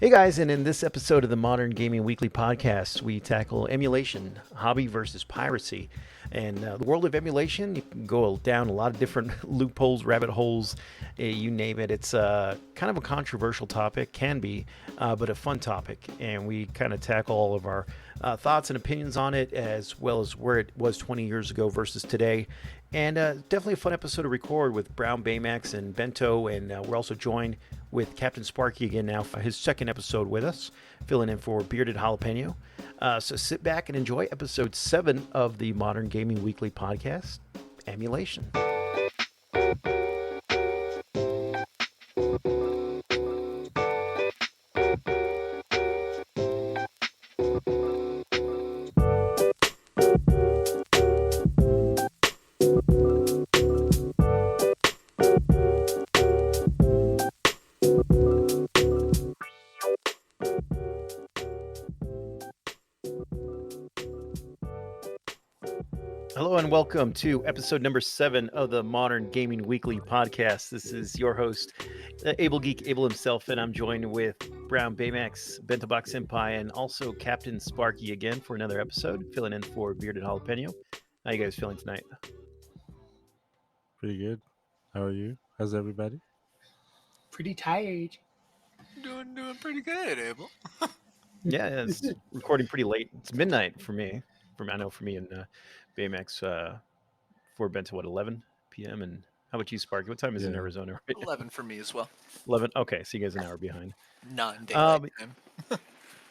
Hey guys, and in this episode of the Modern Gaming Weekly podcast, we tackle emulation, hobby versus piracy. And the world of emulation, you can go down a lot of different loopholes, rabbit holes, you name it. It's kind of a controversial topic, can be, but a fun topic. And we kind of tackle all of our thoughts and opinions on it, as well as where it was 20 years ago versus today. And definitely a fun episode to record with Brown Baymax and Bento. And we're also joined with Captain Sparky again now for his second episode with us, filling in for Bearded Jalapeno. So sit back and enjoy episode 7 of the Modern Gaming Weekly podcast, Emulation. Hello and welcome to episode number 7 of the Modern Gaming Weekly podcast. This is your host, Able Geek, Able himself, and I'm joined with Brown Baymax, Bento Box Senpai, and also Captain Sparky again for another episode, filling in for Bearded Jalapeno. How you guys feeling tonight? Pretty good. How are you? How's everybody? Pretty tired. Doing pretty good, Abel. Yeah, it's recording pretty late. It's midnight for me. I know for me and Baymax for Bento, what, 11 p.m. And how about you, Sparky? What time is it in Yeah. Arizona right now? 11 for me as well. 11. Okay, so you guys are an hour behind. Not in daylight time.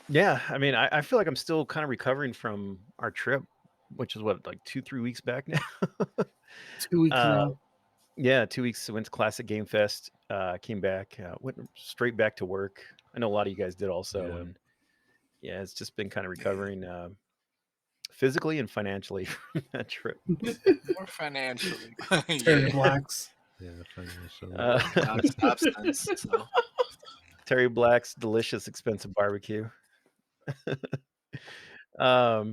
Yeah, I mean, I feel like I'm still kind of recovering from our trip, which is what, like 2-3 weeks back now. 2 weeks now. Yeah, 2 weeks. Went to Classic Game Fest. Came back. Went straight back to work. I know a lot of you guys did also, Yeah. and yeah, it's just been kind of recovering physically and financially from that trip. More financially. Terry Yeah. Blacks. Yeah, financial. Non-substance. So. Terry Black's delicious, expensive barbecue. But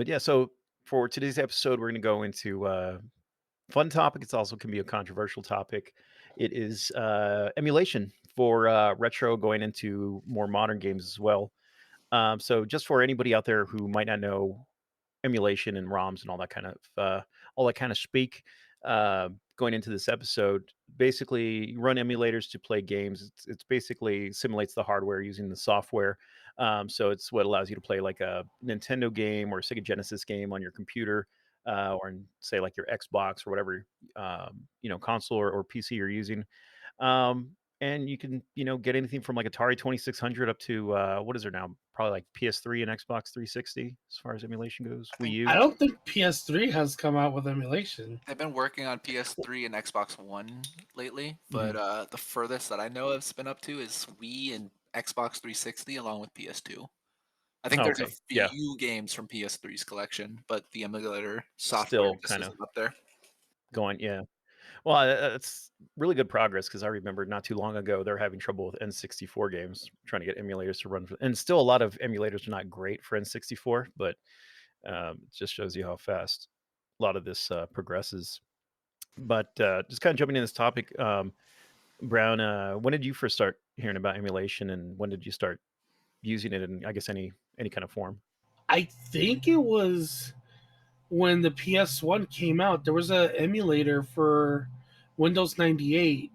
yeah, so for today's episode, we're going to go into fun topic. It's also can be a controversial topic. It is emulation for retro going into more modern games as well. So just for anybody out there who might not know emulation and ROMs and all that kind of speak, going into this episode, basically you run emulators to play games. It's basically simulates the hardware using the software. So it's what allows you to play like a Nintendo game or a Sega Genesis game on your computer, or say like your Xbox or whatever console or PC you're using. And you can get anything from like Atari 2600 up to what is there now? Probably like PS3 and Xbox 360 as far as emulation goes. Wii U. I don't think PS3 has come out with emulation. I've been working on PS3 and Xbox One lately, but the furthest that I know it's been up to is Wii and Xbox 360 along with PS2. I think there's a Okay, yeah, few games from PS3's collection, but the emulator software still just kind of isn't up there. going. Yeah, well, it's really good progress because I remember not too long ago they're having trouble with N64 games trying to get emulators to run for, and still a lot of emulators are not great for N64, but it just shows you how fast a lot of this progresses. But just kind of jumping in this topic, Brown, when did you first start hearing about emulation, and when did you start using it in, I guess, any kind of form? I think it was when the PS1 came out. There was an emulator for Windows 98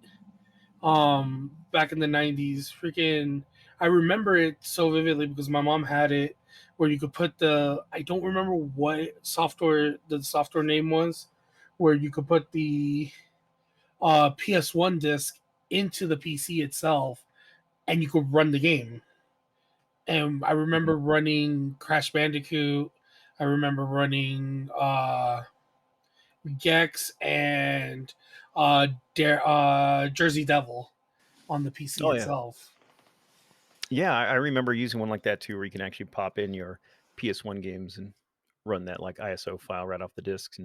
back in the 90s. Freaking, I remember it so vividly because my mom had it where you could put I don't remember what software the software name was, where you could put the PS1 disc into the PC itself and you could run the game. And I remember running Crash Bandicoot. I remember running Gex and Jersey Devil on the PC Oh yeah, itself. yeah. I remember using one like that too, where you can actually pop in your PS1 games and run that like ISO file right off the discs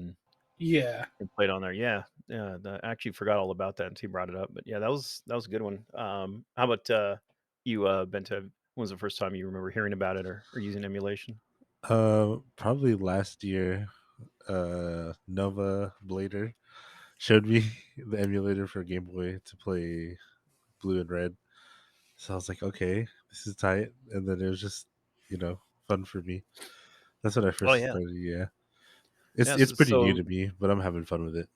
Yeah. and play it on there. Yeah, yeah. I actually forgot all about that until you brought it up. But yeah, that was a good one. How about you, Bento? When was the first time you remember hearing about it or using emulation? Probably last year. Nova Blader showed me the emulator for Game Boy to play Blue and Red. So I was like, okay, this is tight, and then it was just fun for me. That's when I Oh first yeah, started. Yeah, it's yeah. it's pretty new So to me, but I'm having fun with it.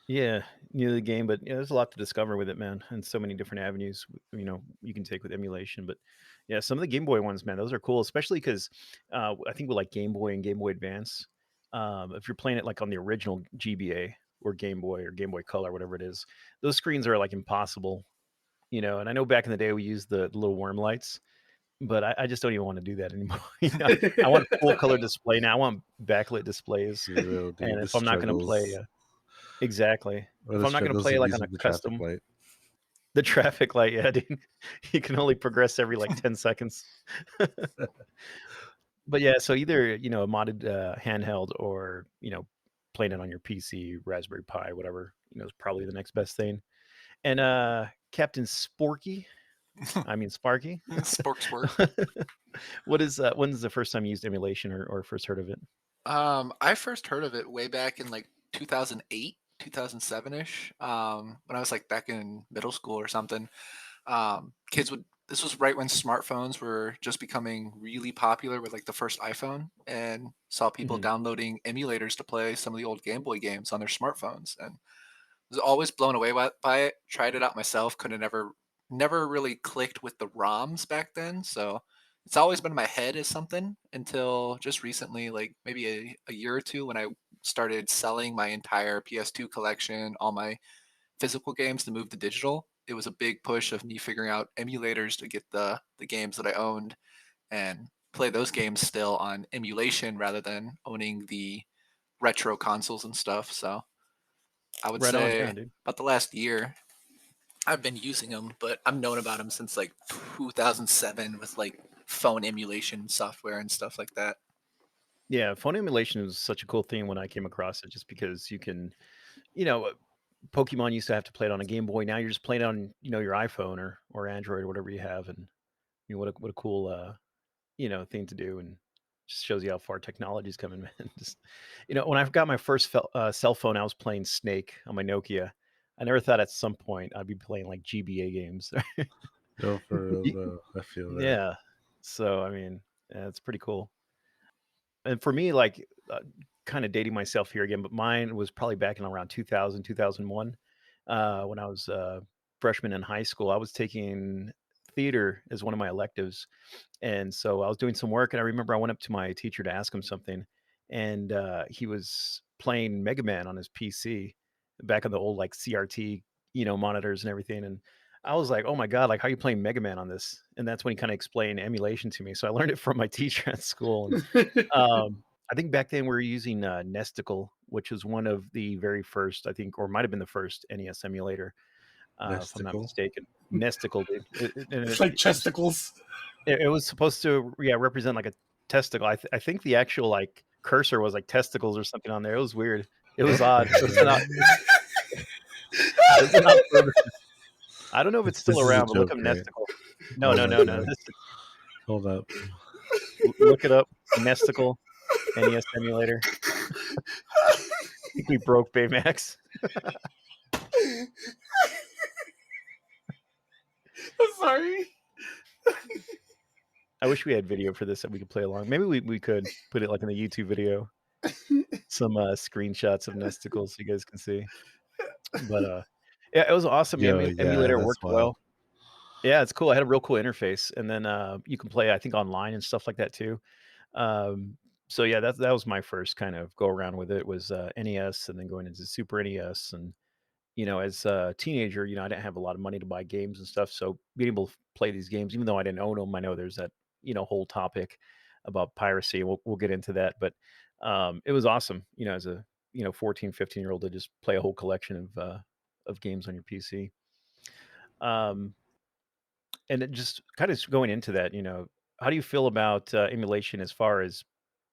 yeah, new to the game, but yeah, there's a lot to discover with it, man, and so many different avenues you can take with emulation. But yeah, some of the Game Boy ones, man, those are cool, especially because I think with like Game Boy and Game Boy Advance, if you're playing it like on the original GBA or Game Boy Color, whatever it is, those screens are like impossible, And I know back in the day we used the little worm lights, but I just don't even want to do that anymore. I want full color display now. I want backlit displays, For real, dude. and The if I'm not going to play, struggles, exactly. or If the I'm not gonna struggles play, of like, on a using the traffic custom light. the traffic light, yeah, dude. You can only progress every, like, 10 seconds. But, yeah, so either, a modded, handheld or, playing it on your PC, Raspberry Pi, whatever, is probably the next best thing. And, Captain Sporky I mean, Sparky? Spork spork. When's the first time you used emulation or first heard of it? I first heard of it way back in like 2008, 2007-ish. When I was like back in middle school or something. Kids would. This was right when smartphones were just becoming really popular with like the first iPhone, and saw people Mhm. downloading emulators to play some of the old Game Boy games on their smartphones, and was always blown away by it. Tried it out myself. Couldn't never really clicked with the ROMs back then. So it's always been in my head as something until just recently, like maybe a year or two, when I started selling my entire PS2 collection, all my physical games, to move to digital. It was a big push of me figuring out emulators to get the games that I owned and play those games still on emulation rather than owning the retro consoles and stuff. So I would Right on, yeah, say dude. about the last year I've been using them, but I've known about them since like 2007 with like phone emulation software and stuff like that. Yeah, phone emulation was such a cool thing when I came across it just because you can you know, Pokemon used to have to play it on a Game Boy. Now you're just playing it on, your iPhone or Android or whatever you have, and what a cool thing to do, and just shows you how far technology's coming, man. Just when I got my first cell phone, I was playing Snake on my Nokia. I never thought at some point I'd be playing like GBA games. No, for real Y- though. I feel that. yeah, so I mean, yeah, it's pretty cool. And for me, like, kind of dating myself here again, but mine was probably back in around 2000, 2001, when I was a freshman in high school. I was taking theater as one of my electives, and so I was doing some work, and I remember I went up to my teacher to ask him something, and he was playing Mega Man on his PC back on the old like CRT, monitors and everything. And I was like, "Oh my god, like how are you playing Mega Man on this?" And that's when he kind of explained emulation to me. So I learned it from my teacher at school. And I think back then we were using Nesticle, which was one of the very first, I think, or might have been the first NES emulator, if I'm not Nesticle. mistaken. Nesticle, dude. It's like chesticles. It was supposed to, yeah, represent like a testicle. I think the actual like cursor was like testicles or something on there. It was weird. It was odd. It was not. It was not further. I don't know if it's still This is a around, but look joke, up right? Nesticle. No, Oh no, my no, no. god. This Hold up. look it up. Nesticle NES emulator. I think we broke Baymax. I'm sorry. I wish we had video for this that we could play along. Maybe we could put it like in the YouTube video. Some screenshots of Nesticle so you guys can see. But yeah, it was awesome. The Yo, yeah, emulator that's worked well. wild. Yeah, it's cool. I had a real cool interface, and then you can play, I think, online and stuff like that too. So yeah, that was my first kind of go around with it was NES, and then going into Super NES. And as a teenager, I didn't have a lot of money to buy games and stuff, so being able to play these games, even though I didn't own them, I know there's that whole topic about piracy. We'll get into that, but it was awesome. As a 14, 15 year old to just play a whole collection of games on your PC. Um, And it just kind of going into that, how do you feel about emulation as far as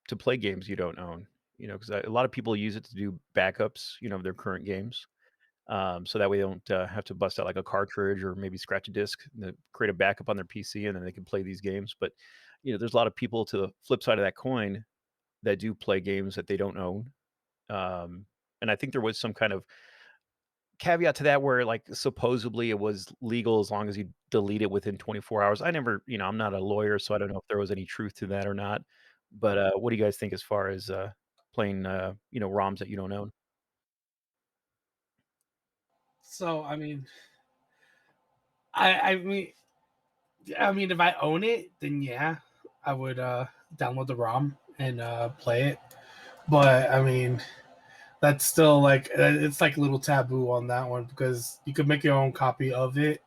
to play games you don't own? Because a lot of people use it to do backups, of their current games. So that way they don't have to bust out like a cartridge or maybe scratch a disc, and create a backup on their PC, and then they can play these games. But, there's a lot of people to the flip side of that coin that do play games that they don't own. Um, and I think there was some kind of caveat to that where, like, supposedly it was legal as long as you delete it within 24 hours. I never I'm not a lawyer, so I don't know if there was any truth to that or not. But, what do you guys think as far as, playing, ROMs that you don't own? So I mean if I own it, then yeah, I would download the ROM and play it. But that's still like it's like a little taboo on that one because you could make your own copy of it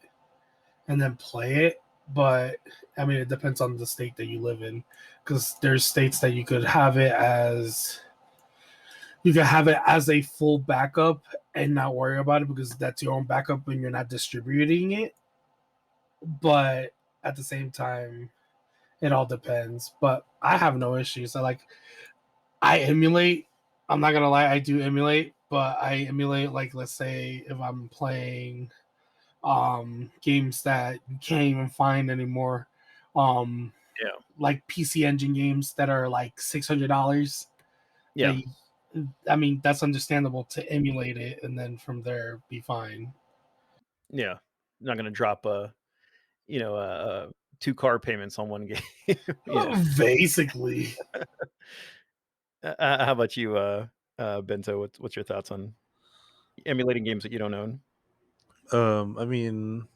and then play it. But it depends on the state that you live in because there's states that you could have it as a full backup and not worry about it because that's your own backup and you're not distributing it. But at the same time, it all depends. But I have no issues. I emulate. I'm not gonna lie, I do emulate, but I emulate like let's say if I'm playing games that you can't even find anymore. Um Yeah. like PC Engine games that are like $600. Yeah. They that's understandable to emulate it and then from there be fine. Yeah. Not gonna drop, 2 car payments on one game. Yeah. Basically. How about you, Bento? What's your thoughts on emulating games that you don't own? I mean,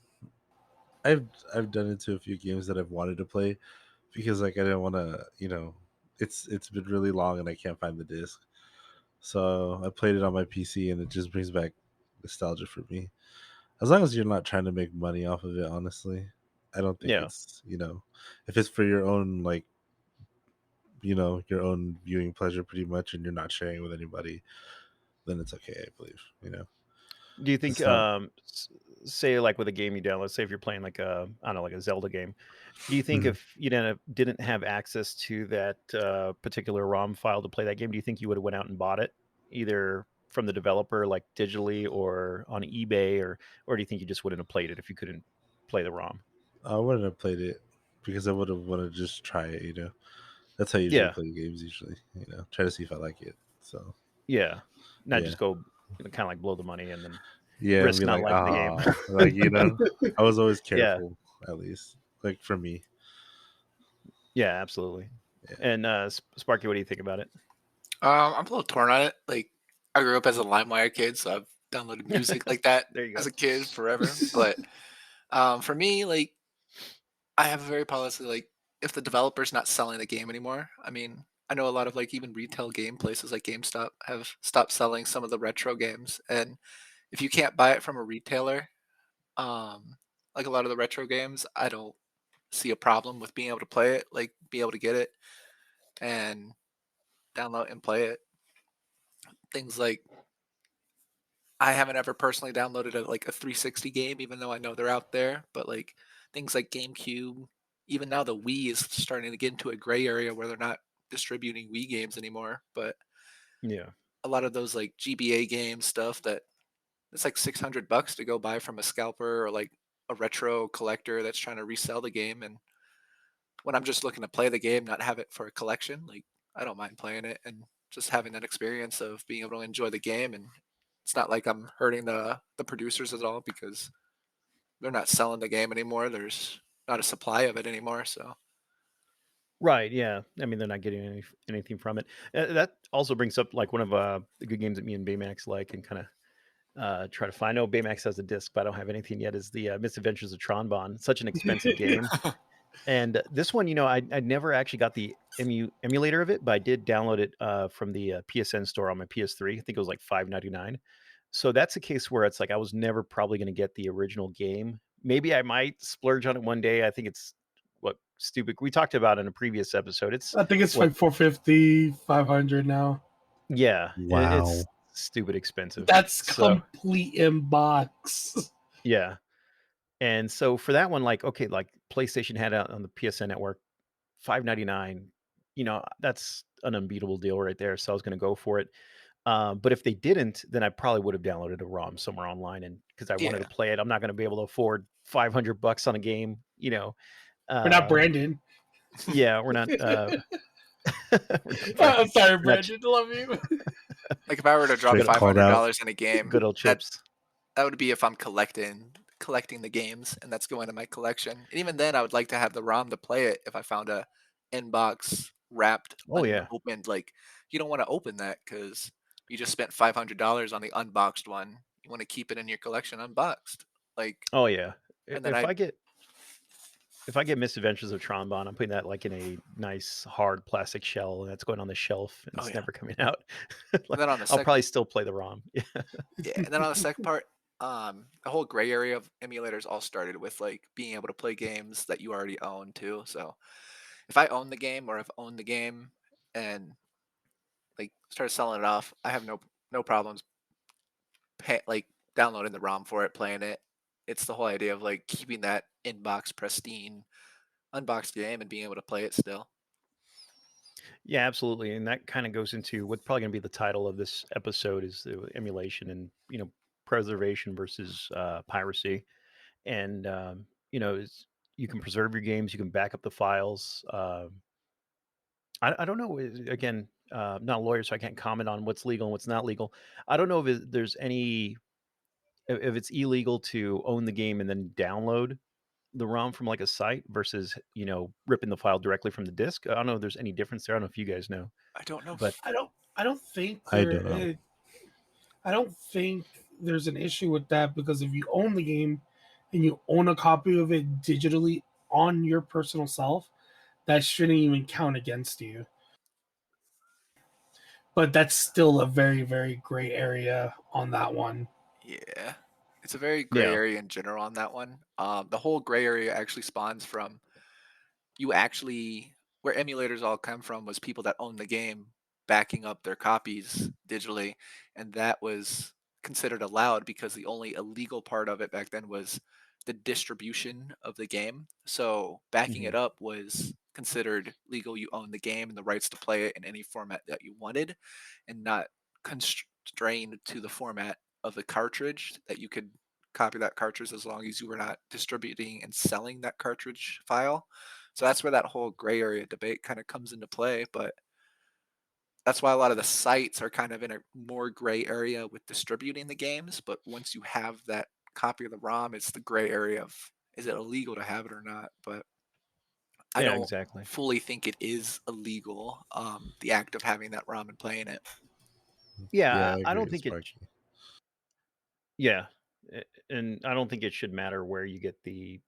I've I've done it to a few games that I've wanted to play because like I didn't want to, it's been really long and I can't find the disc. So I played it on my PC and it just brings back nostalgia for me. As long as you're not trying to make money off of it, honestly. I don't think Yeah. it's, if it's for your own like, your own viewing pleasure pretty much and you're not sharing with anybody, then it's okay, I believe, Do you think, It's not say, like, with a game you download, say if you're playing like a, I don't know, like a Zelda game, do you think Mhm. if you didn't have access to that, particular ROM file to play that game, do you think you would've went out and bought it? Either from the developer, like, digitally or on eBay, or do you think you just wouldn't have played it if you couldn't play the ROM? I wouldn't have played it because I would have wanted to just try it, That's how I usually Yeah, play games usually, try to see if I like it. So, yeah. Not yeah. just go, kinda, like, blow the money and then Yeah, and risk be not like, liking the game. "Ah," like, I was always Yeah, careful at least, like, for me. yeah, absolutely. Yeah. And, Sparky, what do you think about it? I'm a little torn on it. Like, I grew up as a LimeWire kid, so I've downloaded music like that There you as go. a kid forever. But for me, like, I have a very policy like if the developer's not selling the game anymore. I know a lot of like even retail game places like GameStop have stopped selling some of the retro games, and if you can't buy it from a retailer, um, like a lot of the retro games, I don't see a problem with being able to play it, like be able to get it and download and play it. Things like I haven't ever personally downloaded a 360 game, even though I know they're out there. But like things like GameCube, even now the Wii is starting to get into a gray area where they're not distributing Wii games anymore. But Yeah. a lot of those like GBA game stuff that it's like $600 to go buy from a scalper or like a retro collector that's trying to resell the game. And when I'm just looking to play the game, not have it for a collection, like I don't mind playing it and just having that experience of being able to enjoy the game. And it's not like I'm hurting the producers at all because they're not selling the game anymore. There's not a supply of it anymore. So Right, yeah. I mean, they're not getting anything from it. That also brings up, like, one of, the good games that me and Baymax like and kinda, try to find. I know Baymax has a disc, but I don't have anything yet, is the, Misadventures of Tronbon. Such an expensive game. And this one, I never actually got the emulator of it, but I did download it, from the, PSN store on my PS3. I think it was like 5.99. So that's a case where it's like I was never probably gonna get the original game. Maybe I might splurge on it one day. I think it's what stupid we talked about in a previous episode. It's I think it's what like 450, 500 now. yeah, it's Wow. stupid expensive. That's So complete in box. yeah. And so for that one, like, okay, like PlayStation had out on the PSN network, 5.99, that's an unbeatable deal right there. So I was gonna go for it. But if they didn't, then I probably would have downloaded a ROM somewhere online and because I wanted to yeah, play it. I'm not gonna be able to afford $500 on a game, We're not Uh, Brandon. yeah, we're not, we're not I'm Brandon. sorry, We're not Brandon. Love you. like if I were to drop good Get five called hundred out. dollars in a game, good old that chips. That would be if I'm collecting the games, and that's going to my collection. And even then, I would like to have the ROM to play it if I found a inbox wrapped, Oh yeah. unopened. Like, you don't want to open that because you just spent $500 on the unboxed one. You want to keep it in your collection unboxed. Like, Oh yeah. and then If I, I get Misadventures of Trombone, I'm putting that like in a nice hard plastic shell, and that's going on the shelf, and oh it's yeah. never coming out. And Like, then on the I'll second, probably still play the ROM. Yeah. yeah, and then on the second part, the whole gray area of emulators all started with like being able to play games that you already own too. So if I own the game or I've owned the game and like started selling it off, I have no problems like downloading the ROM for it, playing it. It's the whole idea of like keeping that inbox pristine, unboxed game and being able to play it still. Yeah, absolutely, and that kinda goes into what's probably gonna be the title of this episode is the emulation and, preservation versus, piracy, and, is you can preserve your games, you can back up the files, I don't know, again, I'm not a lawyer, so I can't comment on what's legal and what's not legal. I don't know there's any if it's illegal to own the game and then download the ROM from, like, a site versus, ripping the file directly from the disk. I don't know if there's any difference there. I don't know if you guys know, I don't know but if I don't think I don't know. I don't think there's an issue with that because if you own the game and you own a copy of it digitally on your personal self, that shouldn't even count against you. But that's still a very, very gray area on that one. yeah. It's a very gray yeah. area in general on that one. The whole gray area actually spawns from you actually where emulators all come from was people that own the game backing up their copies digitally, and that was considered allowed because the only illegal part of it back then was the distribution of the game. So backing Mhm. it up was considered legal. You own the game and the rights to play it in any format that you wanted, and not constrained to the format of the cartridge that you could copy that cartridge as long as you were not distributing and selling that cartridge file. So that's where that whole gray area debate kind of comes into play. But that's why a lot of the sites are kind of in a more gray area with distributing the games. But once you have that copy of the ROM, it's the gray area of is it illegal to have it or not? But I Yeah, don't exactly. fully think it is illegal, the act of having that ROM and playing it. Yeah, Yeah, I I agree don't with think it Sparky. yeah, and I don't think it should matter where you get the,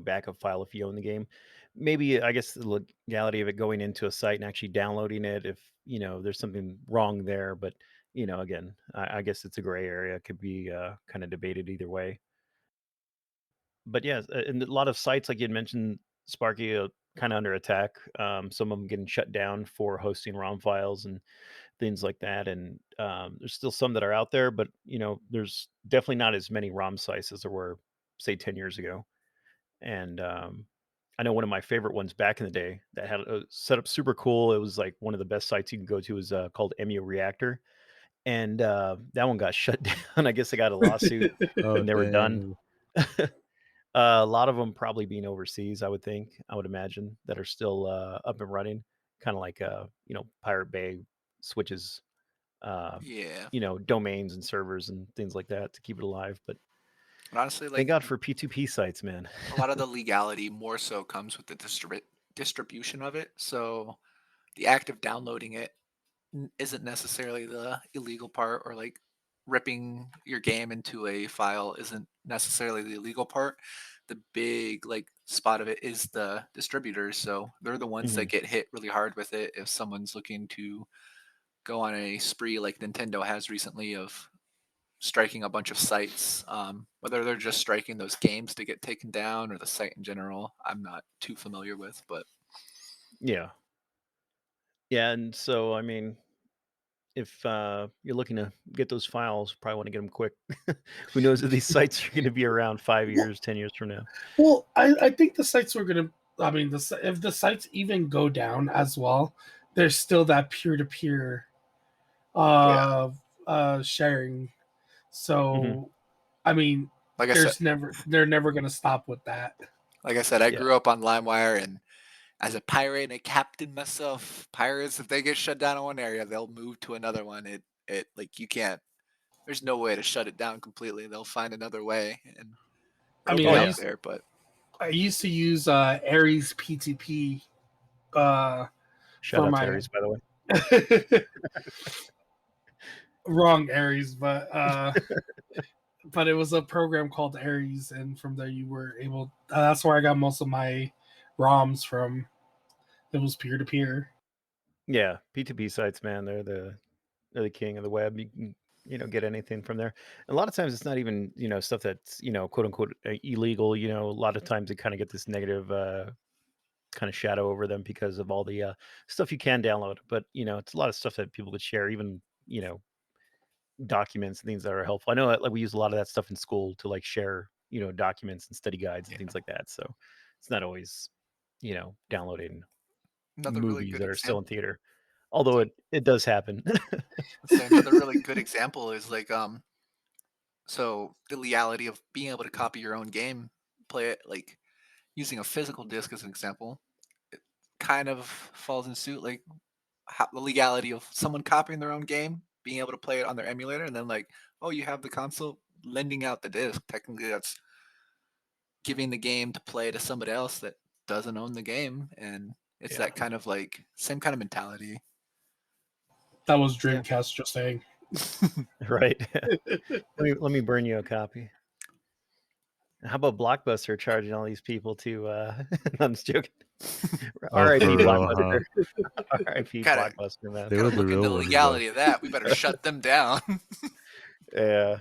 backup file if you own the game. Maybe, I guess, the legality of it going into a site and actually downloading it if, there's something wrong there, but, again, I guess it's a gray area. It could be, kinda debated either way. But, yeah, and a lot of sites, like you had mentioned, Sparky, kinda under attack. Some of them getting shut down for hosting ROM files and things like that. And there's still some that are out there, but there's definitely not as many ROM sites as there were, say, 10 years ago. And I know one of my favorite ones back in the day that had a setup super cool. It was like one of the best sites you can go to is called Emu Reactor, and that one got shut down. I guess they got a lawsuit Oh and they were done. dang. A lot of them probably being overseas, I would think, I would imagine, that are still up and running, kind of like Pirate Bay switches uh, Yeah. domains and servers and things like that to keep it alive. But And honestly, thank like God for P2P sites, man. a lot of the legality more so comes with the distribution of it. So the act of downloading it isn't necessarily the illegal part, or like ripping your game into a file isn't necessarily the illegal part. The big like spot of it is the distributors, so they're the ones that Mhm. get hit really hard with it if someone's looking to go on a spree like Nintendo has recently of striking a bunch of sites. Whether they're just striking those games to get taken down or the site in general, I'm not too familiar with, but Yeah. Yeah, and so, I mean, if, you're looking to get those files, probably wanna get them quick. Who knows if these sites are gonna be around 5 Well, years, 10 years from now. I think the sites were gonna. I mean, if the sites even go down as well, there's still that peer to peer yeah, sharing. Mhm. So, I mean, like I said, they're never gonna stop with that. I Yeah. grew up on LimeWire, and as a pirate and a captain myself, pirates if they get shut down in one area, they'll move to another one. It like you can't. there's no way to shut it down completely. They'll find another way, and I it'll mean, be Oh I yeah, out used there. But I used to use Ares PTP uh, shout for out to my Aries, by the way. wrong Ares, but it was a program called Ares, and from there you were able. That's where I got most of my ROMs from. It was peer to peer. Yeah, P2P sites, man, they're the king of the web. You can, get anything from there. And a lot of times it's not even, stuff that's, quote unquote illegal. A lot of times they kind of get this negative kind of shadow over them because of all the stuff you can download. But, it's a lot of stuff that people could share, even, documents and things that are helpful. I know that, like, we use a lot of that stuff in school to like share, documents and study guides and yeah, things like that. So it's not always, downloading another really movies good that are still example. in theater. Although it does happen. So another really good example is like so the legality of being able to copy your own game, play it like using a physical disc as an example, it kind of falls in suit like how, the legality of someone copying their own game, being able to play it on their emulator, and then like, oh, you have the console lending out the disc. Technically, that's giving the game to play to somebody else that doesn't own the game, and it's Yeah. that kind of like same kind of mentality. That was Yeah. Dreamcast just saying. Right. let me burn you a copy. How about Blockbuster charging all these people to I'm just joking. Oh, R.I.P. for real, huh? Blockbuster. R.I.P. Gotta Blockbuster, man. They gotta were the look real into the ones, though. legality of that. We better shut them down. Yeah,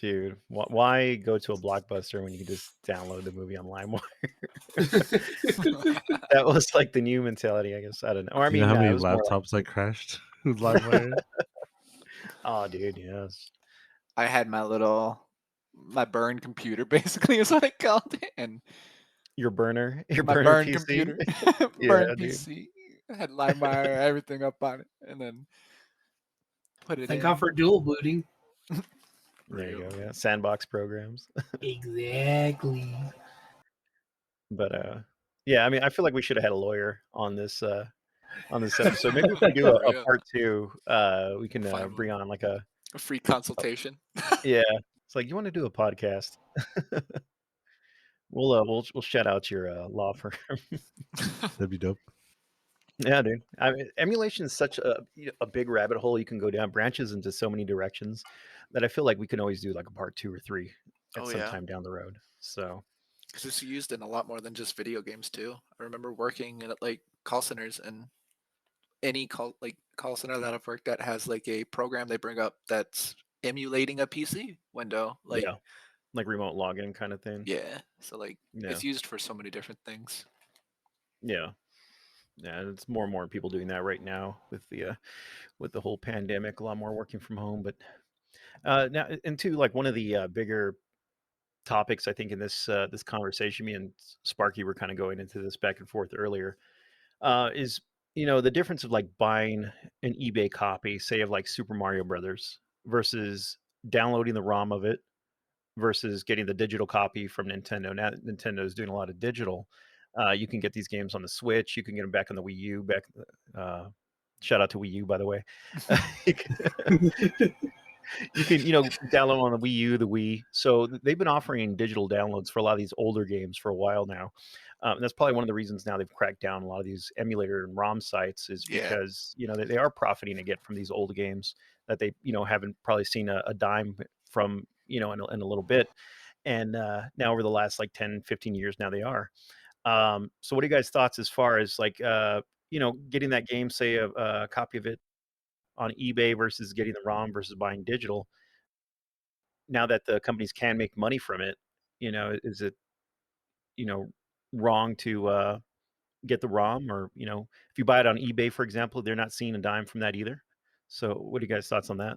dude. Why go to a Blockbuster when you can just download the movie on LimeWire? That was like the new mentality, I guess. I don't know. Or I Do you know mean, how no, many it was more like, laptops I crashed with LimeWire? oh, dude, yes. I had my burn computer basically is what I called it, and Your burner, your my burner burn PC. computer, Yeah, burn dude. PC. I had LimeWire, everything up on it, and then put it Thank God in. for dual booting. There you Real. go. Yeah, sandbox programs. Exactly. But yeah, I mean, I feel like we should have had a lawyer on this episode. Maybe if we do For a real. part two, we can Find bring on like a free consultation. yeah. It's like, you want to do a podcast? We'll shout out your law firm. That'd be dope. Yeah, dude. I mean, emulation is such a big rabbit hole you can go down, branches into so many directions that I feel like we can always do like a part two or three at Oh some yeah, time down the road. So because it's used in a lot more than just video games too. I remember working at like call centers, and any call center that I've worked at has like a program they bring up that's emulating a PC window. Like yeah, like remote login kind of thing. yeah, so like Yeah, it's used for so many different things. yeah, yeah. And it's more and more people doing that right now with the whole pandemic. A lot more working from home, but now into like one of the bigger topics I think in this conversation, me and Sparky were kind of going into this back and forth earlier. Is the difference of like buying an eBay copy, say of like Super Mario Brothers, versus downloading the ROM of it, versus getting the digital copy from Nintendo. Now Nintendo is doing a lot of digital. You can get these games on the Switch. You can get them back on the Wii U. Uh, shout out to Wii U, by the way. You you can download on the Wii U, the Wii. So they've been offering digital downloads for a lot of these older games for a while now. And that's probably one of the reasons now they've cracked down a lot of these emulator and ROM sites, is Yeah, because they are profiting again from these old games that they haven't probably seen a dime from in a little bit. And now over the last like 10, 15 years now they are. So what are you guys' thoughts as far as like getting that game, say a copy of it on eBay versus getting the ROM versus buying digital? Now that the companies can make money from it, is it, you know, wrong to get the ROM? Or, if you buy it on eBay, for example, they're not seeing a dime from that either. So what are you guys' thoughts on that?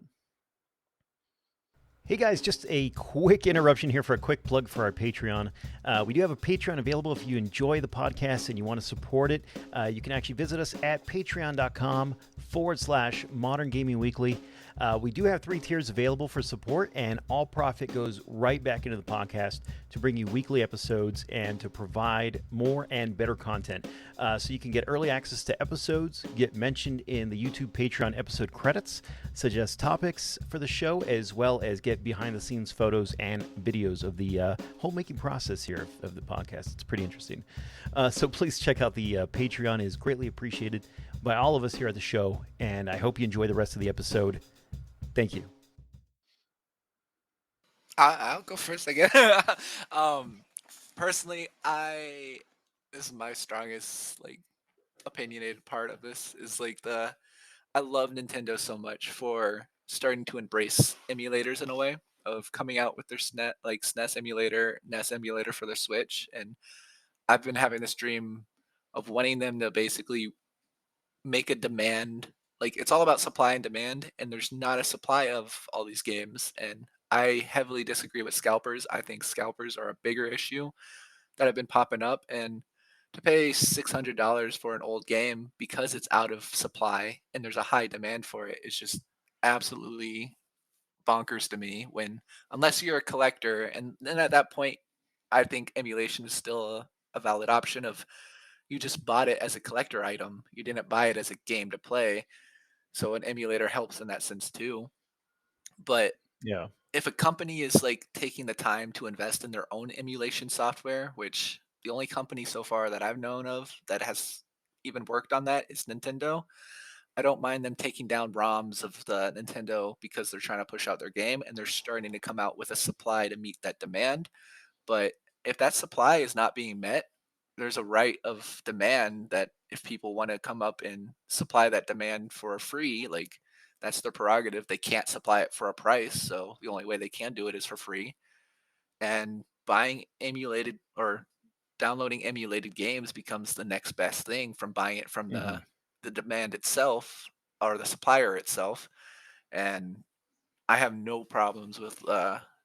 Hey guys, just a quick interruption here for a quick plug for our Patreon. We do have a Patreon available if you enjoy the podcast and you want to support it. You can actually visit us at patreon.com/Modern Gaming Weekly. We do have 3 tiers available for support, and all profit goes right back into the podcast to bring you weekly episodes and to provide more and better content. So you can get early access to episodes, get mentioned in the YouTube Patreon episode credits, suggest topics for the show, as well as get behind the scenes photos and videos of the homemaking process here of the podcast. It's pretty interesting. So please check out the Patreon. It is greatly appreciated by all of us here at the show, and I hope you enjoy the rest of the episode. Thank you. I'll go first again. Personally, this is my strongest like opinionated part of this is like I love Nintendo so much for starting to embrace emulators in a way of coming out with their SNES emulator, NES emulator for their Switch, and I've been having this dream of wanting them to basically make a demand. Like it's all about supply and demand, and there's not a supply of all these games. And I heavily disagree with scalpers. I think scalpers are a bigger issue that have been popping up. And to pay $600 for an old game because it's out of supply and there's a high demand for it is just absolutely bonkers to me. When unless you're a collector, and then at that point, I think emulation is still a valid option. Of you just bought it as a collector item, you didn't buy it as a game to play, so an emulator helps in that sense too. But Yeah. if a company is like taking the time to invest in their own emulation software, which the only company so far that I've known of that has even worked on that is Nintendo, I don't mind them taking down ROMs of the Nintendo because they're trying to push out their game and they're starting to come out with a supply to meet that demand. But if that supply is not being met, there's a right of demand that if people want to come up and supply that demand for free, like that's their prerogative. They can't supply it for a price, so the only way they can do it is for free. And buying emulated or downloading emulated games becomes the next best thing from buying it from Mm-hmm. the demand itself or the supplier itself. And I have no problems with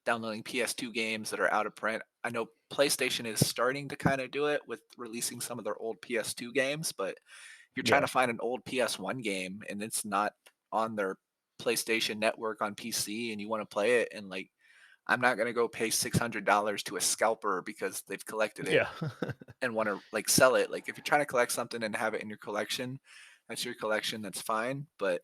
downloading PS2 games that are out of print. I know PlayStation is starting to kind of do it with releasing some of their old PS2 games, but if you're trying Yeah. to find an old PS1 game and it's not on their PlayStation network on PC and you want to play it, and like I'm not going to go pay $600 to a scalper because they've collected it Yeah. and want to like sell it. Like if you're trying to collect something and have it in your collection, that's your collection, that's fine. But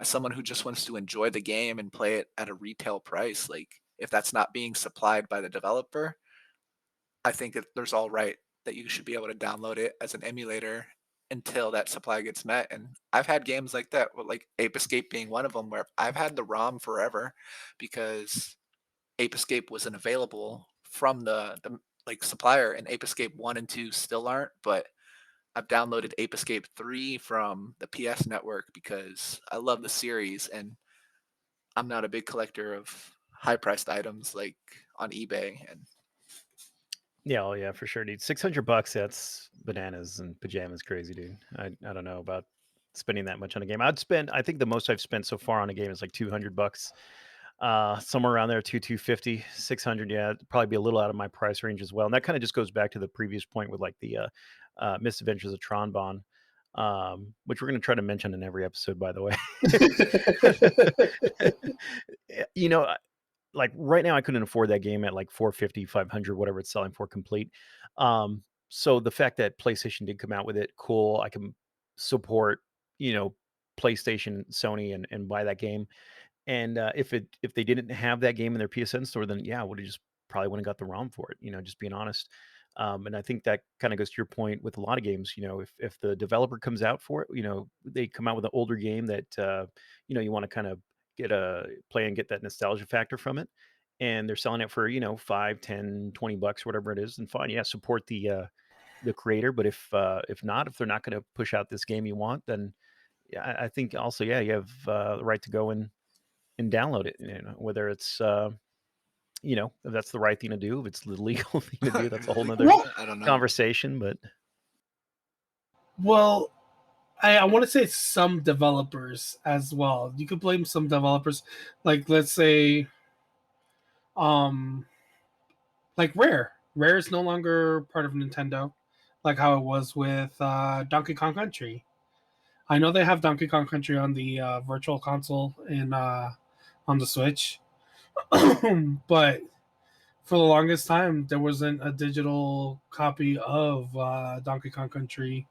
as someone who just wants to enjoy the game and play it at a retail price, like if that's not being supplied by the developer, I think that there's all right that you should be able to download it as an emulator until that supply gets met. And I've had games like that, like Ape Escape being one of them, where I've had the ROM forever because Ape Escape wasn't available from the like supplier, and Ape Escape 1 and 2 still aren't, but I've downloaded Ape Escape 3 from the PS network because I love the series and I'm not a big collector of high priced items like on eBay. And Yeah, oh yeah, for sure, dude. $600, that's bananas and pajamas crazy, dude. I don't know about spending that much on a game. I think the most I've spent so far on a game is like $200. Somewhere around there, 250, 600. Yeah, it'd probably be a little out of my price range as well. And that kind of just goes back to the previous point with like the Misadventures of Tron Bon, which we're going to try to mention in every episode, by the way. you know, like right now I couldn't afford that game at like 450, 500, whatever it's selling for complete. So the fact that PlayStation did come out with it, cool. I can support, you know, PlayStation, Sony, and buy that game. And if they didn't have that game in their PSN store, then yeah, I would have just probably wouldn't got the ROM for it. Just being honest. And I think that kind of goes to your point with a lot of games. If the developer comes out for it, they come out with an older game that you want to kind of get a play and get that nostalgia factor from it, and they're selling it for 5, 10, $20, whatever it is, then fine, yeah, support the creator. But if not, if they're not going to push out this game you want, then yeah, I think also, yeah, you have the right to go and download it. Whether it's if that's the right thing to do, if it's the legal thing to do, that's a whole nother Well, I don't know. conversation. But well, I want to say some developers as well. You could blame some developers, like let's say Um, like Rare. Rare is no longer part of Nintendo, like how it was with Donkey Kong Country. I know they have Donkey Kong Country on the Virtual Console and on the Switch, but for the longest time there wasn't a digital copy of Donkey Kong Country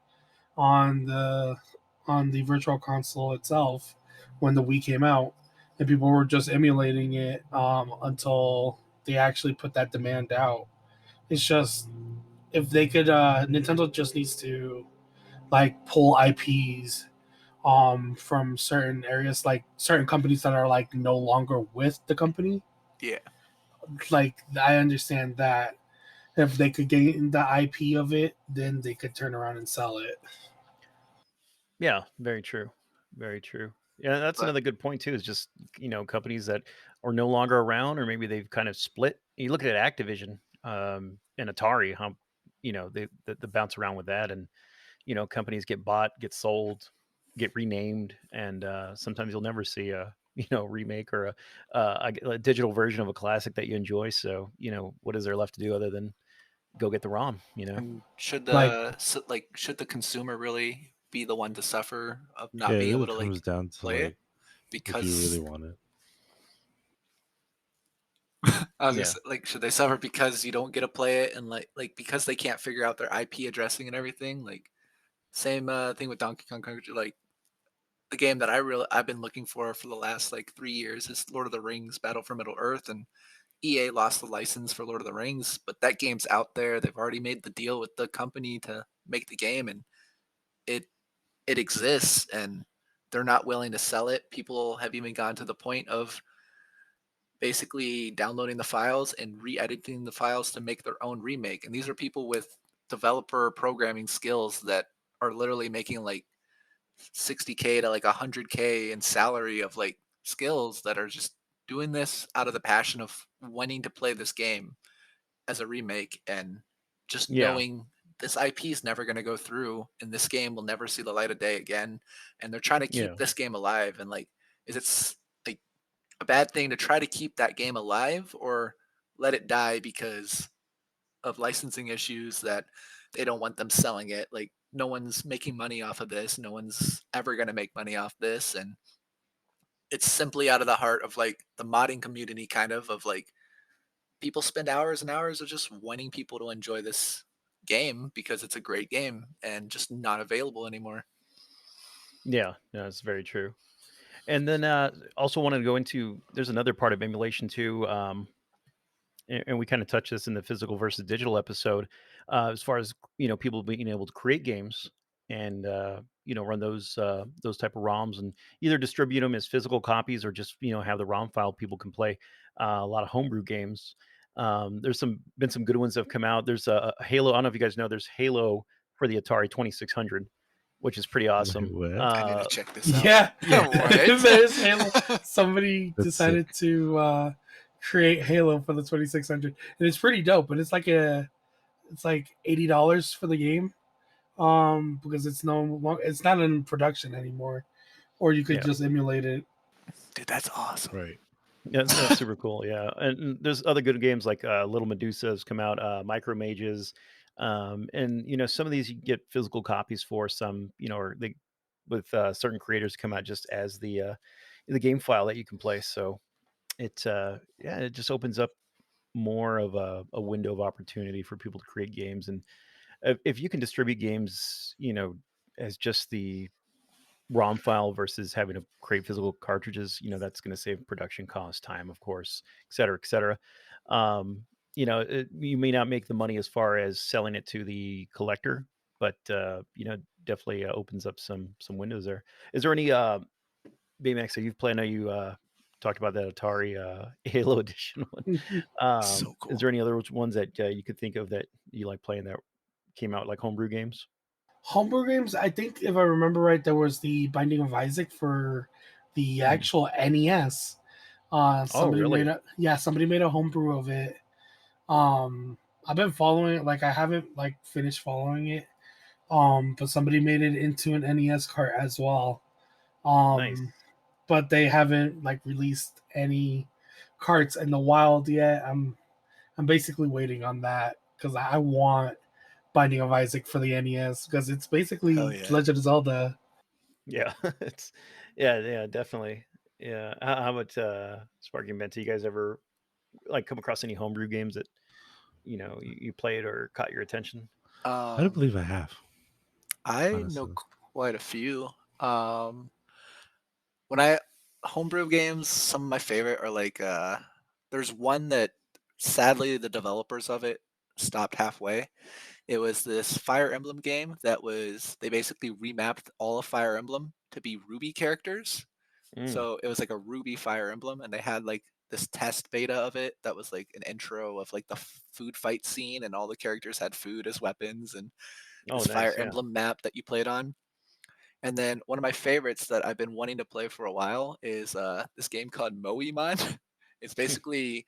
on the Virtual Console itself when the Wii came out, and people were just emulating it until they actually put that demand out. It's just if they could, Nintendo just needs to like pull IPs from certain areas, like certain companies that are like no longer with the company. Yeah. Like I understand that if they could gain the IP of it, then they could turn around and sell it. Yeah, very true. Very true. Yeah, that's But another good point too. Is just companies that are no longer around, or maybe they've kind of split. You look at Activision and Atari, how the bounce around with that, and companies get bought, get sold, get renamed, and sometimes you'll never see a remake or a digital version of a classic that you enjoy. So what is there left to do other than go get the ROM? and should Like should the consumer really be the one to suffer of not Yeah, it being able really to comes like down to play it? like if you really Because want it. I was Yeah, just like, should they suffer because you don't get to play it, and like because they can't figure out their IP addressing and everything? Like same thing with Donkey Kong Country. Like the game that I've been looking for the last like 3 years is Lord of the Rings: Battle for Middle Earth, and EA lost the license for Lord of the Rings, but that game's out there. They've already made the deal with the company to make the game, and it it exists, and they're not willing to sell it. People have even gone to the point of basically downloading the files and re-editing the files to make their own remake. And these are people with developer programming skills that are literally making like 60K to like 100K in salary of like skills that are just doing this out of the passion of wanting to play this game as a remake, and just yeah, knowing this IP is never going to go through and this game will never see the light of day again, and they're trying to keep yeah, this game alive. And like, is it like a bad thing to try to keep that game alive, or let it die because of licensing issues that they don't want them selling it? Like, no one's making money off of this, no one's ever going to make money off this, and it's simply out of the heart of like the modding community, kind of like people spend hours and hours of just wanting people to enjoy this game because it's a great game and just not available anymore. yeah. No, it's very true. And then also wanted to go into there's another part of emulation too. And we kind of touched this in the physical versus digital episode, as far as people being able to create games and run those type of ROMs and either distribute them as physical copies or just have the ROM file people can play. A lot of homebrew games. There's been some good ones that have come out. There's a Halo. I don't know if you guys know. There's Halo for the Atari 2600, which is pretty Wait, awesome. what? I need to check this out. yeah, Yeah, there's Halo. What? Somebody That's sick. decided to create Halo for the 2600, and it's pretty dope. But it's like $80 for the game, because it's not in production anymore, or you could yeah. just emulate it. Dude, that's awesome. Right. That's super cool, yeah, and there's other good games like, Little Medusa has come out, Micro Mages, and, some of these you get physical copies for, some, or they with, certain creators come out just as the game file that you can play, so yeah, it just opens up more of a window of opportunity for people to create games, and if you can distribute games, as just the ROM file versus having to create physical cartridges, that's going to save production costs, time, of course, et cetera, et cetera. You may not make the money as far as selling it to the collector, but definitely opens up some windows there. Is there any Baymax that you've played? I know you talked about that Atari Halo Edition one. So Is cool. there any other ones that you could think of that you like playing that came out like homebrew games? Homebrew games, I think if I remember right, there was the Binding of Isaac for the Mhm. actual NES. Oh, Somebody made really? a homebrew of it. I've been following it, like I haven't like finished following it. But somebody made it into an NES cart as well. Nice. Um, but they haven't like released any carts and the wild yet. I'm basically waiting on that because I want Binding of Isaac for the NES because it's Hell basically yeah. Legend of Zelda. Yeah, it's yeah, definitely. Yeah. How about Sparky and Benta? You guys ever like come across any homebrew games that you played or caught your attention? I don't Um, believe I have, I know honestly. quite a few. When I homebrew games, some of my favorite are like there's one that sadly the developers of it stopped halfway. It was this Fire Emblem game that was they basically remapped all of Fire Emblem to be Ruby characters. Mm. So it was like a Ruby Fire Emblem, and they had like this test beta of it that was like an intro of like the food fight scene, and all the characters had food as weapons, and Oh, this Fire nice. Yeah. Emblem map that you played on. And then one of my favorites that I've been wanting to play for a while is this game called Moe Mod. It's basically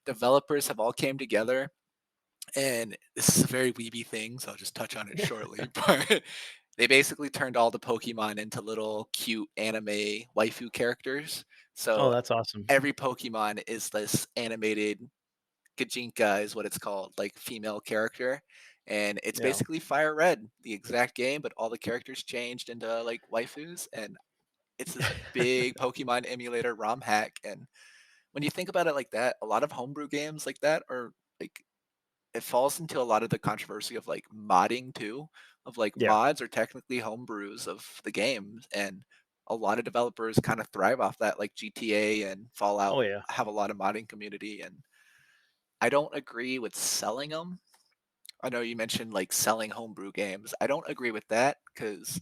developers have all came together, and this is a very weeby thing, so I'll just touch on it shortly. But they basically turned all the Pokemon into little cute anime waifu characters. Oh, So that's awesome. every Pokemon is this animated Gajinka is what it's called, like female character. And it's Yeah. basically Fire Red, the exact game, but all the characters changed into like waifus. And it's this big Pokemon emulator ROM hack. And when you think about it like that, a lot of homebrew games like that are like it falls into a lot of the controversy of like modding too, of like Yeah. mods are technically homebrews of the games, and a lot of developers kind of thrive off that, like GTA and Fallout Oh, yeah. have a lot of modding community, and I don't agree with selling them. I know you mentioned like selling homebrew games. I don't agree with that because